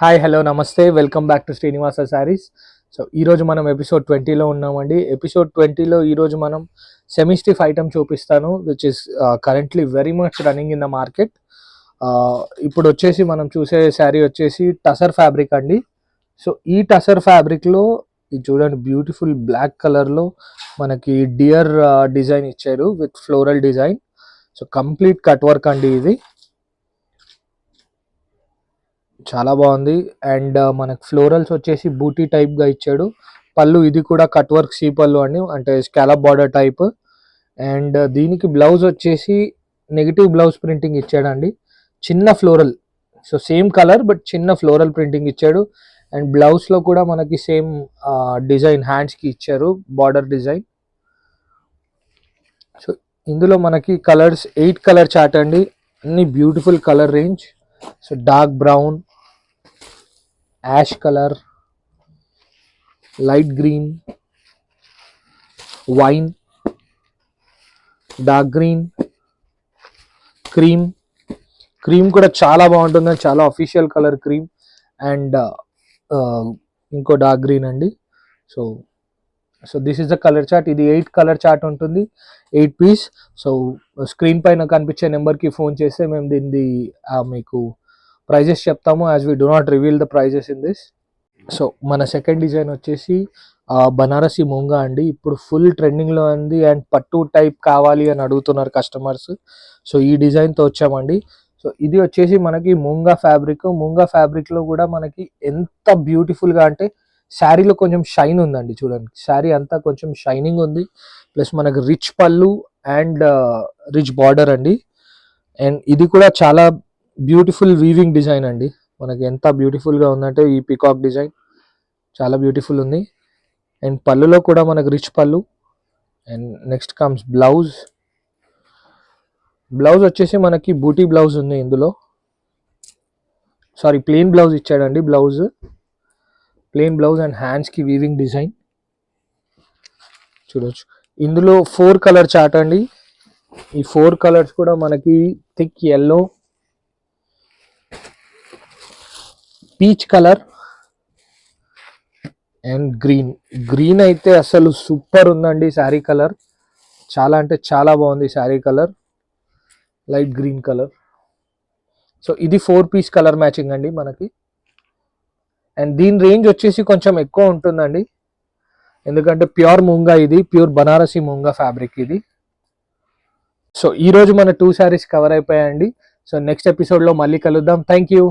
Hi hello నమస్తే welcome back to Srinivasa saris. So ఈరోజు మనం ఎపిసోడ్ 20లో ఉన్నామండి. ఎపిసోడ్ 20లో ఈరోజు మనం సెమీ స్టిఫ్ ఐటమ్ చూపిస్తాను which is currently very much running in the market. ఇప్పుడు వచ్చేసి మనం చూసే శారీ వచ్చేసి టసర్ ఫ్యాబ్రిక్ అండి. సో ఈ టసర్ ఫ్యాబ్రిక్లో ఇది చూడండి, బ్యూటిఫుల్ బ్లాక్ కలర్లో మనకి డియర్ డిజైన్ ఇచ్చారు with floral design. So complete cut work అండి, ఇది చాలా బాగుంది. అండ్ మనకు ఫ్లోరల్స్ వచ్చేసి బూటీ టైప్గా ఇచ్చాడు. పళ్ళు ఇది కూడా కట్ వర్క్ సీ పళ్ళు అండి, అంటే స్కాలప్ బార్డర్ టైప్. అండ్ దీనికి బ్లౌజ్ వచ్చేసి నెగిటివ్ బ్లౌజ్ ప్రింటింగ్ ఇచ్చాడండి, చిన్న floral. So same colour but చిన్న ఫ్లోరల్ ప్రింటింగ్ ఇచ్చాడు. అండ్ బ్లౌజ్లో కూడా మనకి సేమ్ డిజైన్ హ్యాండ్స్కి ఇచ్చారు, బార్డర్ డిజైన్. సో ఇందులో మనకి కలర్స్ 8 కలర్ చార్ట్ అండి, అన్ని beautiful colour range. So dark brown, ash colour, light green, wine, dark green, cream. Cream కూడా చాలా బాగుంటుంది, చాలా అఫీషియల్ కలర్ క్రీమ్. అండ్ ఇంకో డార్క్ గ్రీన్ అండి. So so this is the colour chart. ఇది 8 colour chart ఉంటుంది, 8 పీస్. సో స్క్రీన్ పైన కనిపించే నెంబర్కి ఫోన్ చేస్తే మేము దీన్ని మీకు ప్రైజెస్ చెప్తాము, as we do not reveal the prizes in this. So మన సెకండ్ డిజైన్ వచ్చేసి బనారసి మూంగా అండి. ఇప్పుడు ఫుల్ ట్రెండింగ్లో ఉంది అండ్ పట్టు టైప్ కావాలి అని అడుగుతున్నారు కస్టమర్స్. సో ఈ డిజైన్తో వచ్చామండి. సో ఇది వచ్చేసి మనకి మూంగా ఫ్యాబ్రిక్. మూంగా ఫ్యాబ్రిక్లో కూడా మనకి ఎంత బ్యూటిఫుల్గా అంటే శారీలో కొంచెం షైన్ ఉందండి, చూడండి శారీ అంతా కొంచెం షైనింగ్ ఉంది. ప్లస్ మనకి రిచ్ పళ్ళు అండ్ రిచ్ బార్డర్ అండి. అండ్ ఇది కూడా చాలా బ్యూటిఫుల్ వీవింగ్ డిజైన్ అండి. మనకి ఎంత బ్యూటిఫుల్గా ఉందంటే ఈ పికాక్ డిజైన్ చాలా బ్యూటిఫుల్ ఉంది. అండ్ పళ్ళులో కూడా మనకు రిచ్ పళ్ళు. And next comes blouse. Blouse వచ్చేసి మనకి బూటీ బ్లౌజ్ ఉంది ఇందులో, సారీ ప్లెయిన్ బ్లౌజ్ ఇచ్చాడండి. బ్లౌజ్ ప్లెయిన్ బ్లౌజ్ అండ్ హ్యాండ్స్కి వీవింగ్ డిజైన్ చూడొచ్చు. ఇందులో 4 కలర్ చార్ట్ అండి. ఈ 4 కలర్స్ కూడా మనకి thick yellow, peach colour and green. Green అయితే అసలు సూపర్ ఉందండి శారీ కలర్, చాలా అంటే చాలా బాగుంది sari colour, light green colour. So ఇది 4 పీస్ కలర్ మ్యాచింగ్ అండి మనకి. అండ్ దీని రేంజ్ వచ్చేసి కొంచెం ఎక్కువ ఉంటుందండి, ఎందుకంటే ప్యూర్ మూంగా, ఇది ప్యూర్ బనారసి మూంగా ఫ్యాబ్రిక్ ఇది. సో ఈరోజు మన 2 శారీస్ కవర్ అయిపోయాయండి. సో నెక్స్ట్ ఎపిసోడ్లో మళ్ళీ కలుద్దాం. Thank you.